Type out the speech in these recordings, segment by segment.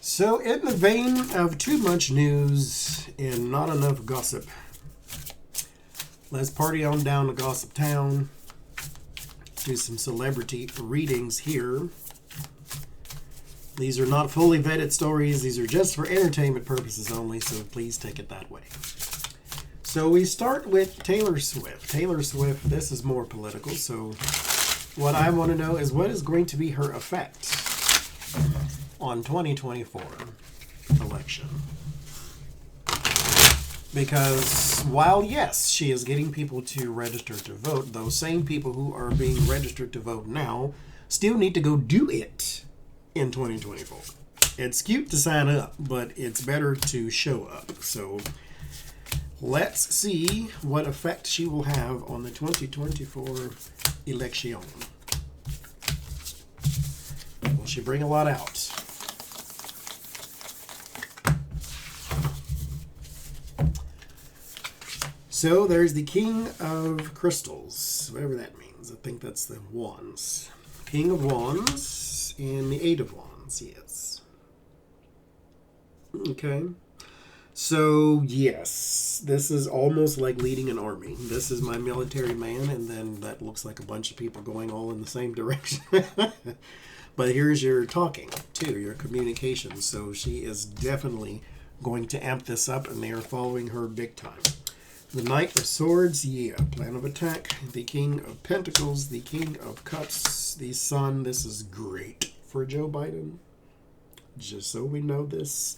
So, in the vein of too much news and not enough gossip, let's party on down to Gossip Town. Do some celebrity readings here. These are not fully vetted stories. These are just for entertainment purposes only, so please take it that way. So we start with Taylor Swift. Taylor Swift, this is more political, so what I want to know is what is going to be her effect on 2024 election. Because while, yes, she is getting people to register to vote, those same people who are being registered to vote now still need to go do it in 2024. It's cute to sign up, but it's better to show up. So let's see what effect she will have on the 2024 election. Will she bring a lot out? So there's the King of Crystals, whatever that means. I think that's the Wands. King of Wands and the Eight of Wands, yes. Okay. So, yes, this is almost like leading an army. This is my military man, and then that looks like a bunch of people going all in the same direction. But here's your talking, too, your communication. So she is definitely going to amp this up, and they are following her big time. The Knight of Swords, yeah, plan of attack. The King of Pentacles, the King of Cups, the Sun. This is great for Joe Biden, just so we know this.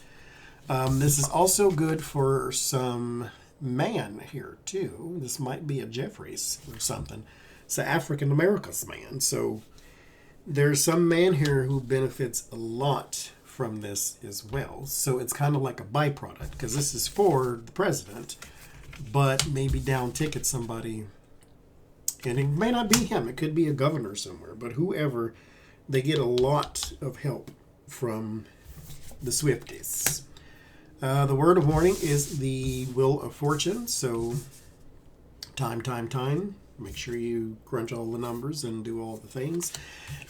This is also good for some man here, too. This might be a Jeffries or something. It's an African American's man. So there's some man here who benefits a lot from this as well. So it's kind of like a byproduct, because this is for the president, but maybe down ticket somebody. And it may not be him. It could be a governor somewhere. But whoever, they get a lot of help from the Swifties. The word of warning is the Wheel of Fortune. So, time. Make sure you crunch all the numbers and do all the things.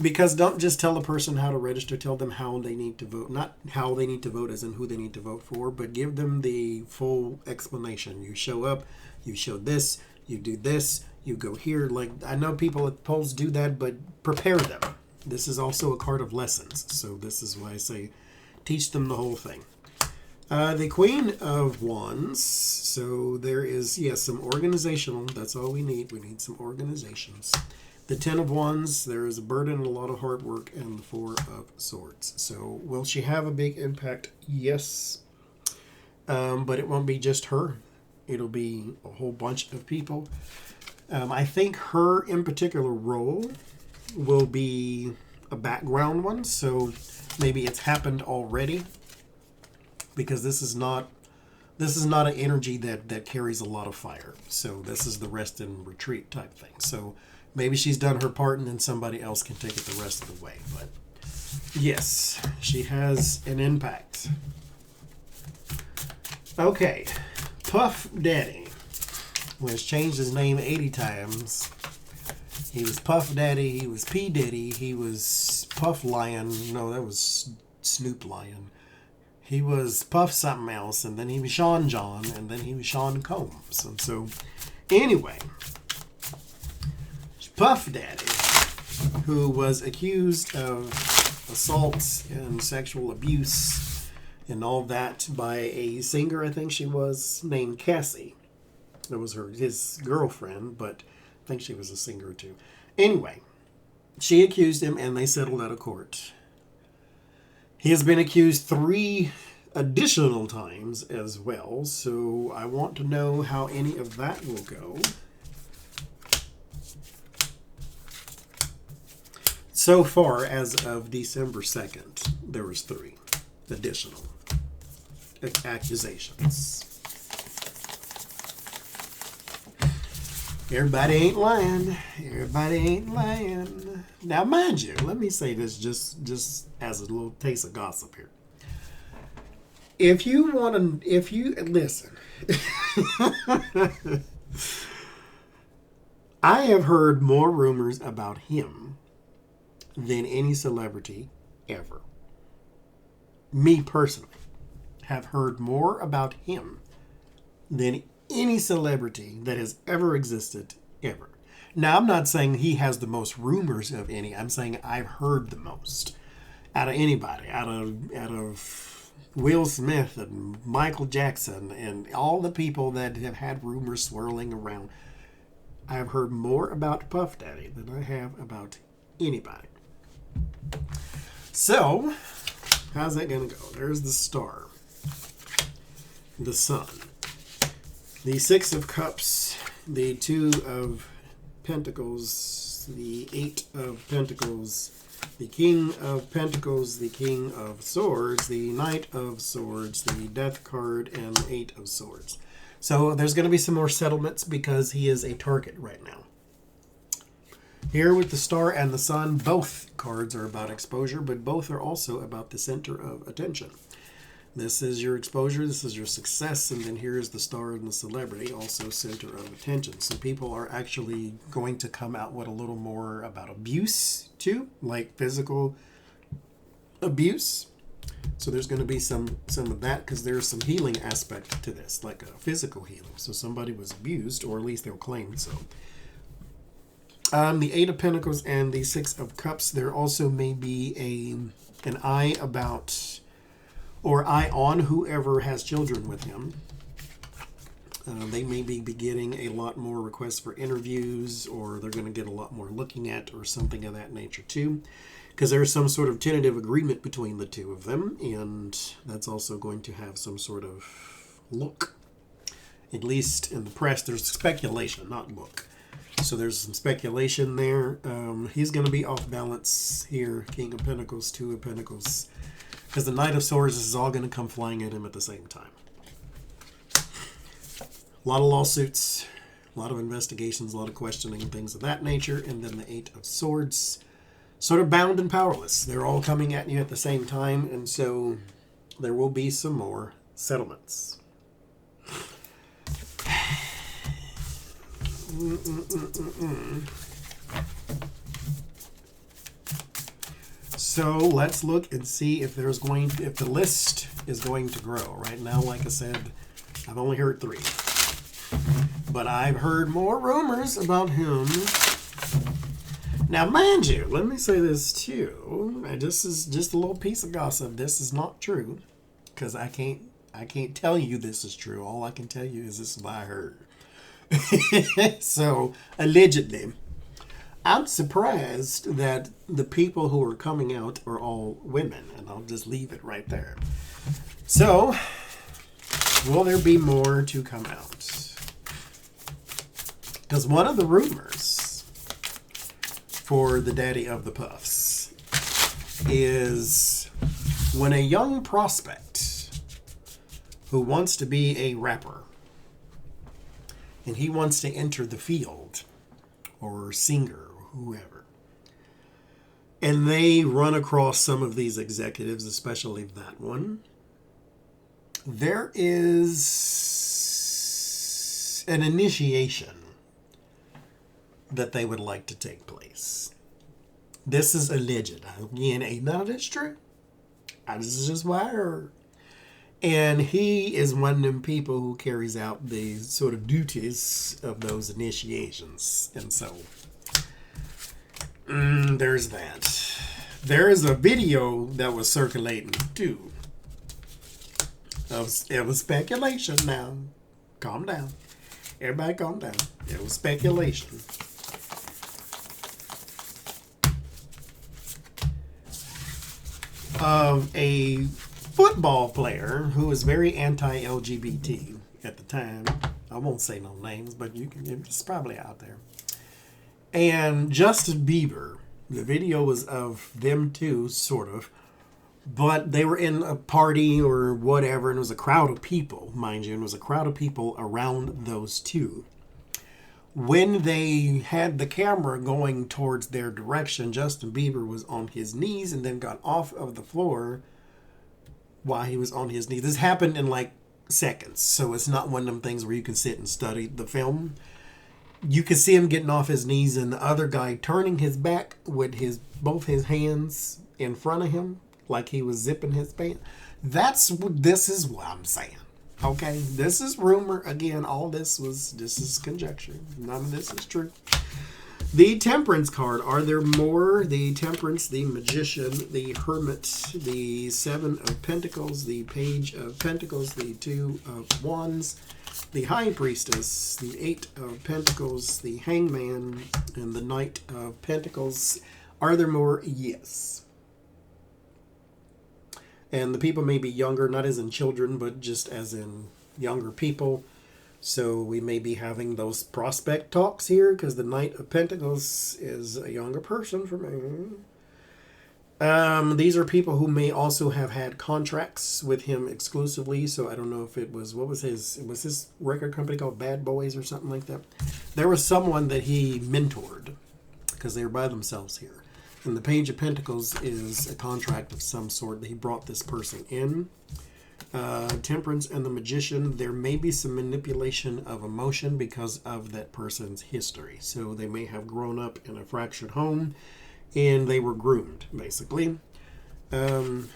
Because don't just tell a person how to register. Tell them how they need to vote. Not how they need to vote as in who they need to vote for, but give them the full explanation. You show up, you show this, you do this, you go here. Like, I know people at polls do that, but prepare them. This is also a card of lessons. So this is why I say teach them the whole thing. The Queen of Wands. So there is, yes, some organizational. That's all we need. We need some organizations. The Ten of Wands. There is a burden and a lot of hard work. And the Four of Swords. So will she have a big impact? Yes. But it won't be just her. It'll be a whole bunch of people. I think her in particular role will be a background one. So maybe it's happened already. Because this is not an energy that carries a lot of fire. So this is the rest and retreat type thing. So maybe she's done her part and then somebody else can take it the rest of the way. But yes, she has an impact. Okay, Puff Daddy has changed his name 80 times. He was Puff Daddy, he was P. Diddy, he was Puff Lion. No, that was Snoop Lion. He was Puff something else, and then he was Sean John, and then he was Sean Combs. And so, anyway, Puff Daddy, who was accused of assaults and sexual abuse and all that by a singer, I think she was, named Cassie. It was his girlfriend, but I think she was a singer too. Anyway, she accused him, and they settled out of court. He has been accused 3 additional times as well, so I want to know how any of that will go. So far, as of December 2nd, there was 3 additional accusations. Everybody ain't lying. Everybody ain't lying. Now, mind you, let me say this just as a little taste of gossip here. If you listen, I have heard more rumors about him than any celebrity ever. me personally, have heard more about him than any celebrity that has ever existed, ever. Now, I'm not saying he has the most rumors of any. I'm saying I've heard the most out of anybody, out of Will Smith and Michael Jackson and all the people that have had rumors swirling around. I've heard more about Puff Daddy than I have about anybody. So, how's that going to go? There's the star, the sun, the Six of Cups, the Two of Pentacles, the Eight of Pentacles, the King of Pentacles, the King of Swords, the Knight of Swords, the Death card, and the Eight of Swords. So there's going to be some more settlements because he is a target right now. Here with the star and the sun, both cards are about exposure, but both are also about the center of attention. This is your exposure, this is your success, and then here's the star and the celebrity, also center of attention. So people are actually going to come out with a little more about abuse too, like physical abuse. So there's going to be some of that because there's some healing aspect to this, like a physical healing. So somebody was abused, or at least they'll claim so. The Eight of Pentacles and the Six of Cups, there also may be an eye about, or eye on whoever has children with him. They may be getting a lot more requests for interviews, or they're going to get a lot more looking at, or something of that nature too. Because there's some sort of tentative agreement between the two of them, and that's also going to have some sort of look. At least in the press, there's speculation, not look. So there's some speculation there. He's going to be off balance here. King of Pentacles, Two of Pentacles. Because the Knight of Swords is all going to come flying at him at the same time. A lot of lawsuits, a lot of investigations, a lot of questioning, things of that nature. And then the Eight of Swords, sort of bound and powerless. They're all coming at you at the same time. And so there will be some more settlements. So let's look and see if if the list is going to grow. Right now, like I said, I've only heard 3. But I've heard more rumors about him. Now, mind you, let me say this too. This is just a little piece of gossip. This is not true. Because I can't tell you this is true. All I can tell you is this is what I heard. So, allegedly, I'm surprised that the people who are coming out are all women, and I'll just leave it right there. So, will there be more to come out? Because one of the rumors for the daddy of the Puffs is when a young prospect who wants to be a rapper and he wants to enter the field, or singer, or whoever, and they run across some of these executives, especially that one, there is an initiation that they would like to take place. This is alleged. Again, none of this true. This is just what I heard. And he is one of them people who carries out the sort of duties of those initiations. And so, there's that. There is a video that was circulating, too. It was speculation now. Calm down. Everybody calm down. It was speculation. Of a football player who was very anti-LGBT at the time. I won't say no names, but it's probably out there. And Justin Bieber, the video was of them two, sort of, but they were in a party or whatever, and it was a crowd of people, mind you, and it was a crowd of people around those two. When they had the camera going towards their direction, Justin Bieber was on his knees and then got off of the floor while he was on his knees. This happened in like seconds, so it's not one of them things where you can sit and study the film. You can see him getting off his knees and the other guy turning his back with both his hands in front of him, like he was zipping his pants. This is what I'm saying. Okay, this is rumor. Again, this is conjecture. None of this is true. The Temperance card. Are there more? The Temperance, the Magician, the Hermit, the Seven of Pentacles, the Page of Pentacles, the Two of Wands, the High Priestess, the Eight of Pentacles, the Hangman, and the Knight of Pentacles. Are there more? Yes. And the people may be younger, not as in children, but just as in younger people. So we may be having those prospect talks here, because the Knight of Pentacles is a younger person for me. These are people who may also have had contracts with him exclusively. So I don't know if it was, it was his record company called Bad Boys or something like that. There was someone that he mentored, because they were by themselves here. And the Page of Pentacles is a contract of some sort that he brought this person in. Temperance and the Magician, there may be some manipulation of emotion because of that person's history. So they may have grown up in a fractured home and they were groomed, basically. And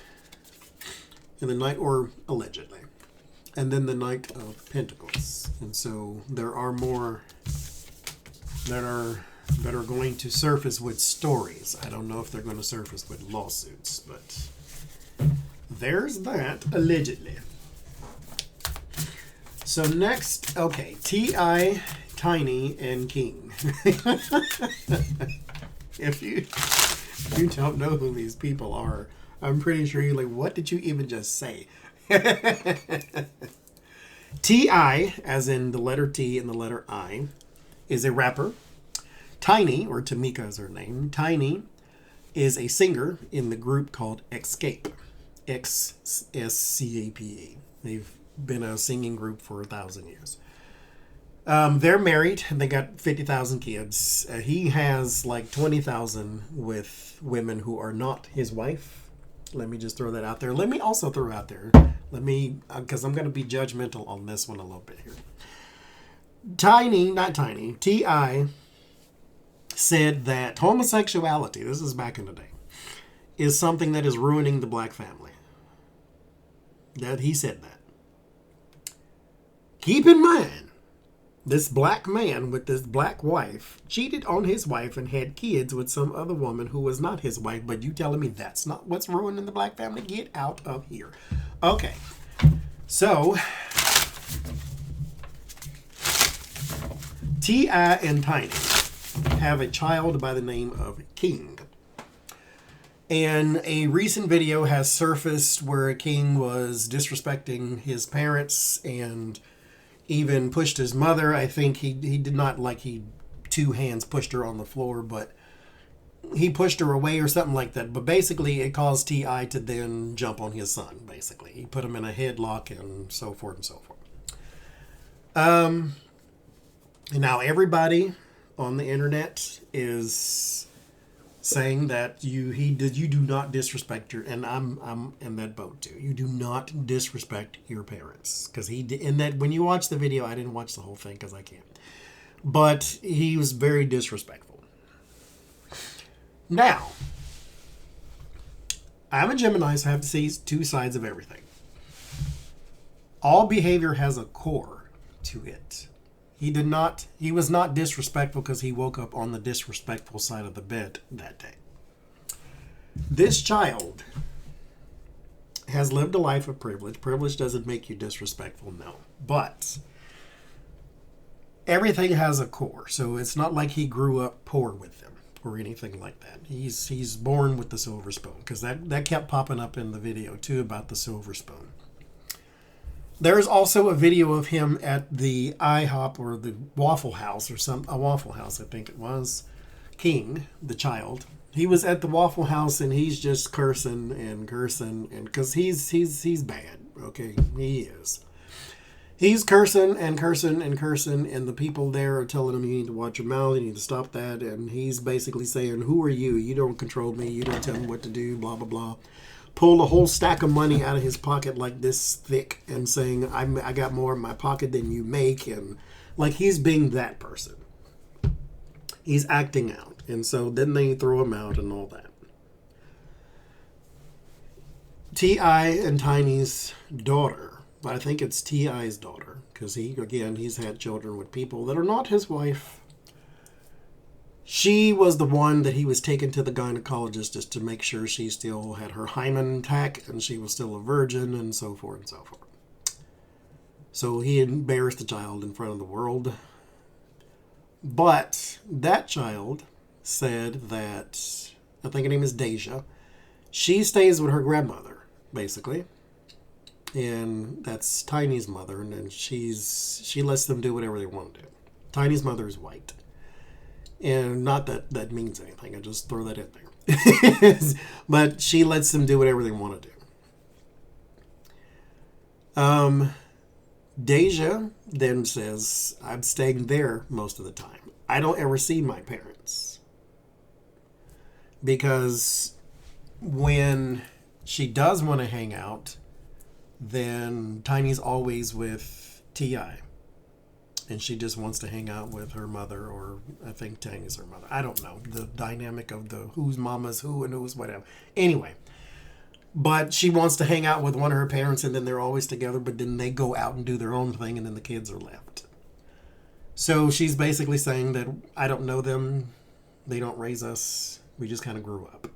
the Knight, or allegedly. And then the Knight of Pentacles. And so there are more that are going to surface with stories. I don't know if they're going to surface with lawsuits, but there's that, allegedly. So next, okay, T.I., Tiny, and King. If you don't know who these people are, I'm pretty sure you're like, what did you even just say? T.I., as in the letter T and the letter I, is a rapper. Tiny, or Tamika is her name, Tiny is a singer in the group called Escape. X-S-C-A-P-E. They've been a singing group for 1,000 years. They're married and they got 50,000 kids. He has like 20,000 with women who are not his wife. Let me just throw that out there. Let me also throw out there, because I'm going to be judgmental on this one a little bit here. T.I. said that homosexuality, this is back in the day, is something that is ruining the black family. That he said that. Keep in mind, this black man with this black wife cheated on his wife and had kids with some other woman who was not his wife, but you telling me that's not what's ruining the black family? Get out of here. Okay. So, T.I. and Tiny have a child by the name of King. And a recent video has surfaced where King was disrespecting his parents and even pushed his mother. I think he did not, like, he two hands pushed her on the floor, but he pushed her away or something like that. But basically it caused T.I. to then jump on his son, basically. He put him in a headlock and so forth and so forth. And now everybody on the internet is saying that you do not disrespect your, and I'm in that boat too. You do not disrespect your parents, because he did. In that, when you watch the video, I didn't watch the whole thing because I can't, but he was very disrespectful. Now, I'm a Gemini, so I have to see two sides of everything. All behavior has a core to it. He was not disrespectful because he woke up on the disrespectful side of the bed that day. This child has lived a life of privilege. Privilege doesn't make you disrespectful, no. But everything has a core. So it's not like he grew up poor with them or anything like that. He's born with the silver spoon, because that kept popping up in the video too about the silver spoon. There's also a video of him at the IHOP or the Waffle House a Waffle House, I think it was. King, the child, he was at the Waffle House and he's just cursing and because he's bad. Okay, he is. He's cursing and the people there are telling him, you need to watch your mouth, you need to stop that, and he's basically saying, who are you? You don't control me. You don't tell me what to do. Blah blah blah. Pulled a whole stack of money out of his pocket like this thick and saying, I got more in my pocket than you make. And like he's being that person. He's acting out. And so then they throw him out and all that. T.I. and Tiny's daughter, I think it's T.I.'s daughter, because he's had children with people that are not his wife. She was the one that he was taken to the gynecologist just to make sure she still had her hymen intact and she was still a virgin and so forth and so forth. So he embarrassed the child in front of the world. But that child said that, I think her name is Deja, she stays with her grandmother, basically. And that's Tiny's mother, and then she lets them do whatever they want to do. Tiny's mother is white. And not that that means anything. I just throw that in there. But she lets them do whatever they want to do. Deja then says, I'm staying there most of the time. I don't ever see my parents. Because when she does want to hang out, then Tiny's always with T.I. And she just wants to hang out with her mother, or I think Tiny's her mother. I don't know the dynamic of the who's mama's who and who's whatever. Anyway, but she wants to hang out with one of her parents, and then they're always together, but then they go out and do their own thing, and then the kids are left. So she's basically saying that I don't know them, they don't raise us, we just kind of grew up.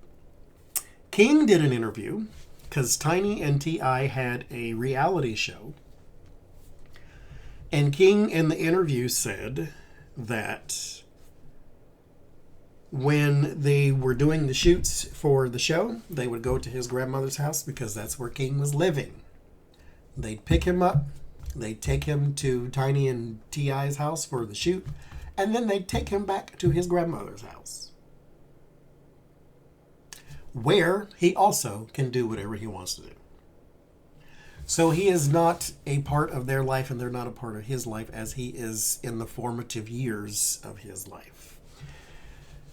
King did an interview, because Tiny and T.I. had a reality show. And King in the interview said that when they were doing the shoots for the show, they would go to his grandmother's house because that's where King was living. They'd pick him up, they'd take him to Tiny and T.I.'s house for the shoot, and then they'd take him back to his grandmother's house, where he also can do whatever he wants to do. So he is not a part of their life, and they're not a part of his life, as he is in the formative years of his life.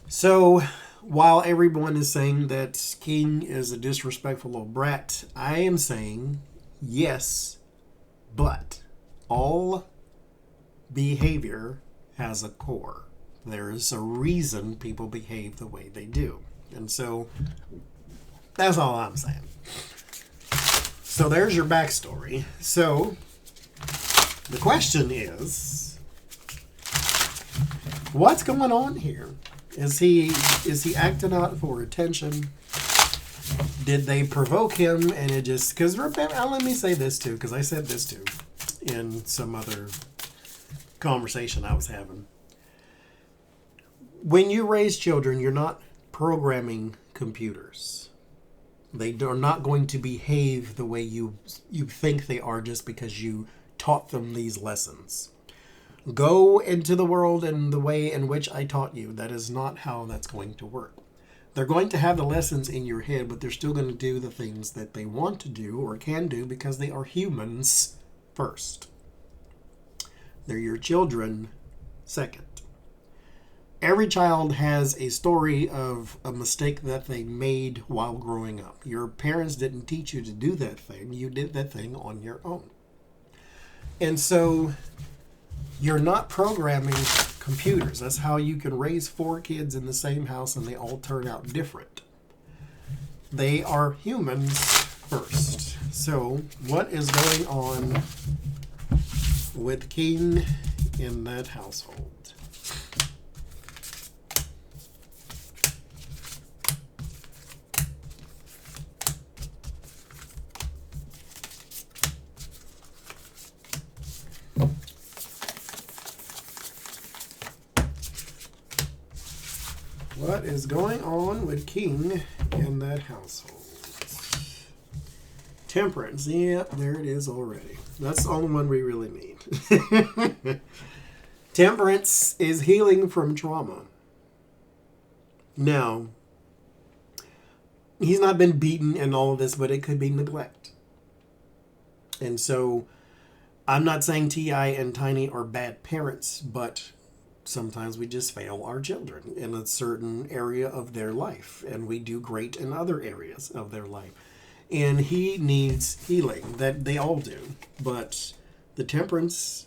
So while everyone is saying that King is a disrespectful old brat, I am saying yes, but all behavior has a core. There is a reason people behave the way they do. And so that's all I'm saying. So there's your backstory. So the question is, what's going on here? Is he acting out for attention? Did they provoke him and it just, because let me say this too, because I said this too in some other conversation I was having. When you raise children, you're not programming computers. They are not going to behave the way you think they are just because you taught them these lessons. Go into the world in the way in which I taught you. That is not how that's going to work. They're going to have the lessons in your head, but they're still going to do the things that they want to do or can do because they are humans first. They're your children second. Every child has a story of a mistake that they made while growing up. Your parents didn't teach you to do that thing. You did that thing on your own. And so you're not programming computers. That's how you can raise 4 kids in the same house and they all turn out different. They are humans first. So what is going on with King in that household? What is going on with King in that household? Temperance. Yep, there it is already. That's the only one we really need. Temperance is healing from trauma. Now, he's not been beaten and all of this, but it could be neglect. And so, I'm not saying T.I. and Tiny are bad parents, but sometimes we just fail our children in a certain area of their life, and we do great in other areas of their life. And he needs healing, that they all do. But the temperance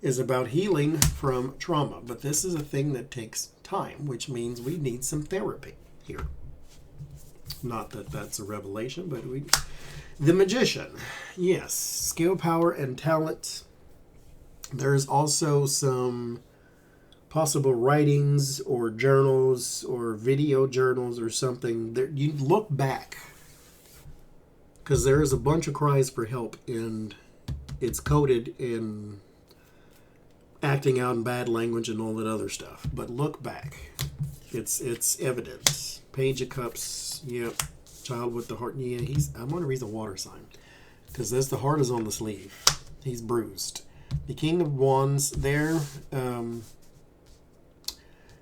is about healing from trauma. But this is a thing that takes time, which means we need some therapy here. Not that that's a revelation, but the magician. Yes, skill, power, and talent. There's also some possible writings or journals or video journals or something. There, you look back, because there is a bunch of cries for help, and it's coded in acting out in bad language and all that other stuff. But look back. It's evidence. Page of Cups. Yep. Child with the heart. Yeah, I wonder if he's a water sign. Because the heart is on the sleeve. He's bruised. The King of Wands there.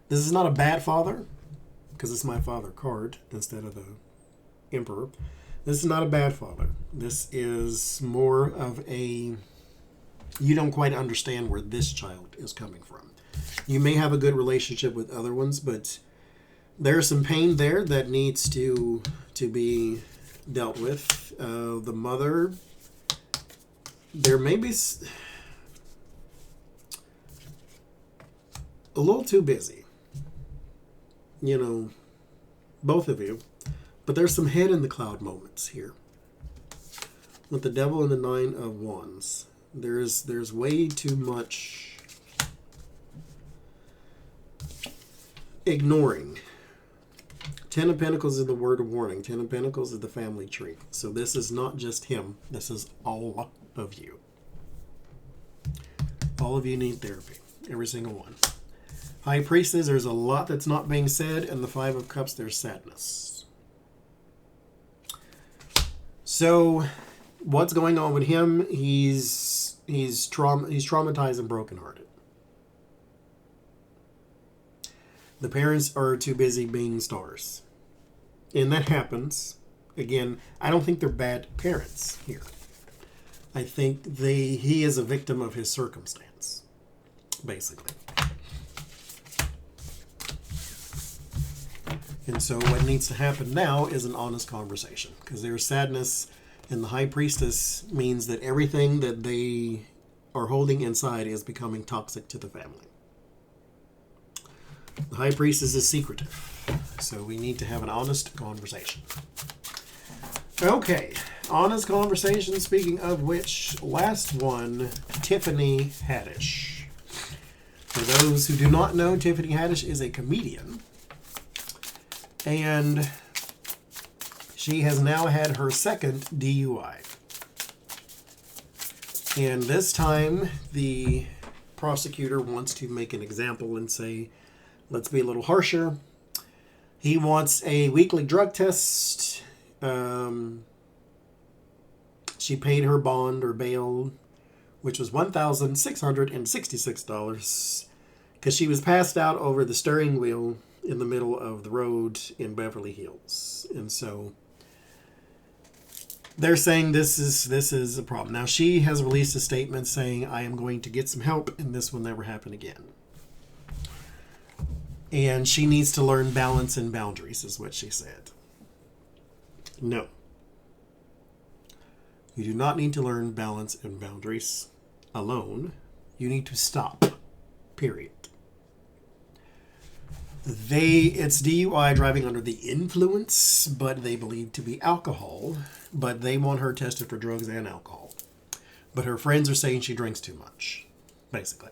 This is not a bad father. Because it's my father card instead of the Emperor. This is not a bad father. This is more of a... You don't quite understand where this child is coming from. You may have a good relationship with other ones, but there's some pain there that needs to be dealt with. The mother, there may be a little too busy. You know, both of you. But there's some head in the cloud moments here. With the Devil and the Nine of Wands. There's way too much ignoring. Ten of Pentacles is the word of warning. Ten of Pentacles is the family tree. So this is not just him. This is all of you. All of you need therapy. Every single one. High Priestess, there's a lot that's not being said. And the Five of Cups, there's sadness. So what's going on with him? He's traumatized and brokenhearted. The parents are too busy being stars. And that happens. Again, I don't think they're bad parents here. I think he is a victim of his circumstance, basically. And so what needs to happen now is an honest conversation. Because there's sadness, and the High Priestess means that everything that they are holding inside is becoming toxic to the family. The High Priestess is secretive, so we need to have an honest conversation. Okay, honest conversation, speaking of which, last one, Tiffany Haddish. For those who do not know, Tiffany Haddish is a comedian, and she has now had her second DUI. And this time, the prosecutor wants to make an example and say, let's be a little harsher. He wants a weekly drug test. She paid her bond or bail, which was $1,666, because she was passed out over the steering wheel in the middle of the road in Beverly Hills. And so they're saying this is a problem. Now, she has released a statement saying, I am going to get some help and this will never happen again. And she needs to learn balance and boundaries, is what she said. No. You do not need to learn balance and boundaries alone. You need to stop. Period. It's DUI, driving under the influence, but they believe to be alcohol. But they want her tested for drugs and alcohol. But her friends are saying she drinks too much, basically.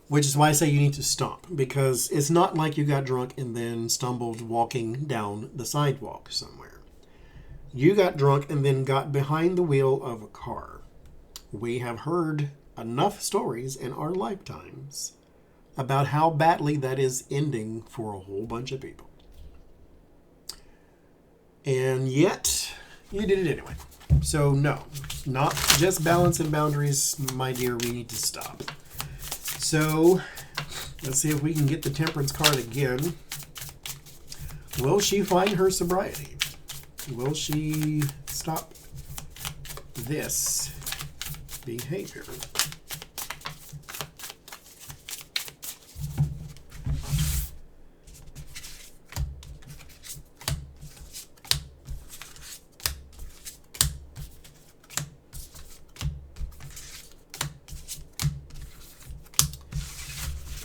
Which is why I say you need to stop. Because it's not like you got drunk and then stumbled walking down the sidewalk somewhere. You got drunk and then got behind the wheel of a car. We have heard enough stories in our lifetimes about how badly that is ending for a whole bunch of people. And yet, you did it anyway. So no, not just balance and boundaries, my dear, we need to stop. So, let's see if we can get the Temperance card again. Will she find her sobriety? Will she stop this behavior?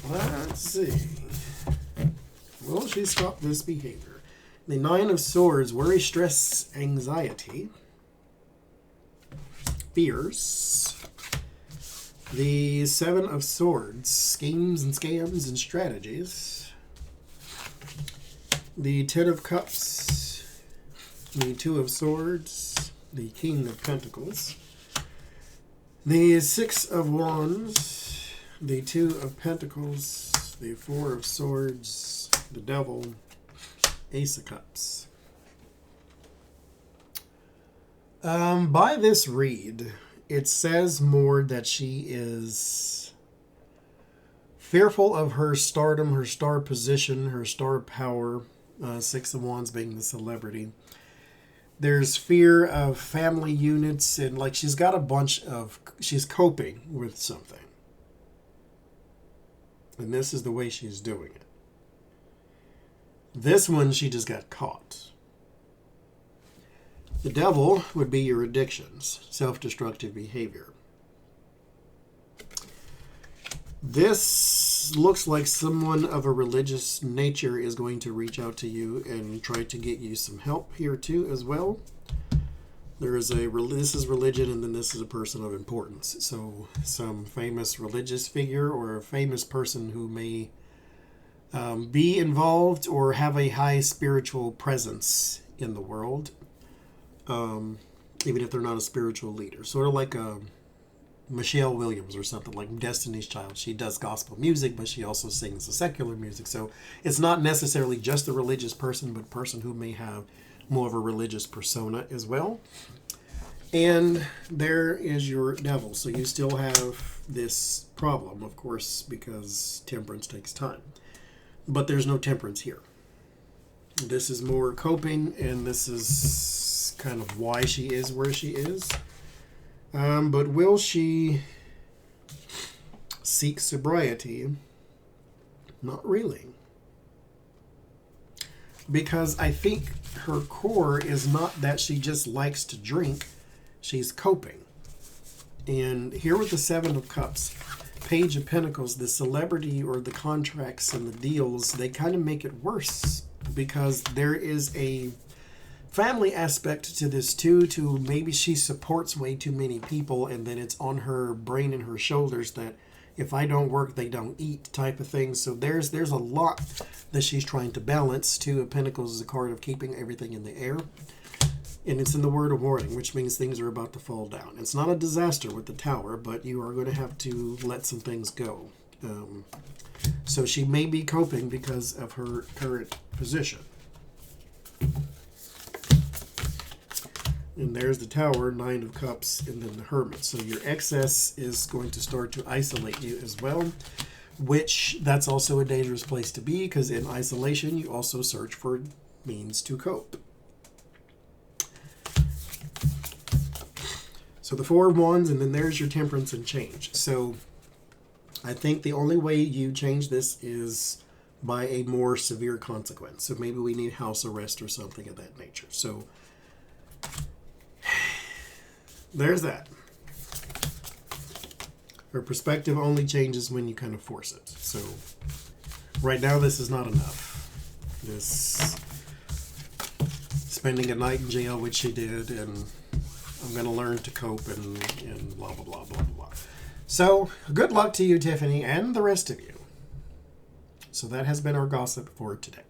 Let's see. Will she stop this behavior? The Nine of Swords, worry, stress, anxiety, fears. The Seven of Swords, schemes and scams and strategies. The Ten of Cups, the Two of Swords, the King of Pentacles. The Six of Wands, the Two of Pentacles, the Four of Swords, the Devil, Ace of Cups. By this read, it says more that she is fearful of her stardom, her star position, her star power. Six of Wands being the celebrity. There's fear of family units, and like she's got a bunch of, she's coping with something. And this is the way she's doing it. This one, she just got caught. The Devil would be your addictions, self-destructive behavior. This looks like someone of a religious nature is going to reach out to you and try to get you some help here too as well. There is this is religion, and then this is a person of importance. So some famous religious figure or a famous person who may be involved or have a high spiritual presence in the world, even if they're not a spiritual leader. Sort of like a Michelle Williams or something, like Destiny's Child. She does gospel music, but she also sings the secular music. So it's not necessarily just a religious person, but a person who may have more of a religious persona as well. And there is your Devil. So you still have this problem, of course, because temperance takes time. But there's no temperance here. This is more coping, and this is kind of why she is where she is. But will she seek sobriety? Not really. Because I think her core is not that she just likes to drink. She's coping. And here with the Seven of Cups, Page of Pentacles, the celebrity or the contracts and the deals, they kind of make it worse. Because there is a family aspect to this too, to maybe she supports way too many people, and then it's on her brain and her shoulders that if I don't work, they don't eat type of thing. So there's a lot that she's trying to balance. Two of Pentacles is a card of keeping everything in the air. And it's in the word of warning, which means things are about to fall down. It's not a disaster with the Tower, but you are going to have to let some things go. So she may be coping because of her current position. And there's the Tower, Nine of Cups, and then the Hermit. So your excess is going to start to isolate you as well, which that's also a dangerous place to be, because in isolation you also search for means to cope. So the Four of Wands, and then there's your Temperance and change. So I think the only way you change this is by a more severe consequence. So maybe we need house arrest or something of that nature. So there's that. Her perspective only changes when you kind of force it. So right now this is not enough. This spending a night in jail, which she did, and I'm going to learn to cope and blah, blah, blah, blah, blah. So good luck to you, Tiffany, and the rest of you. So that has been our gossip for today.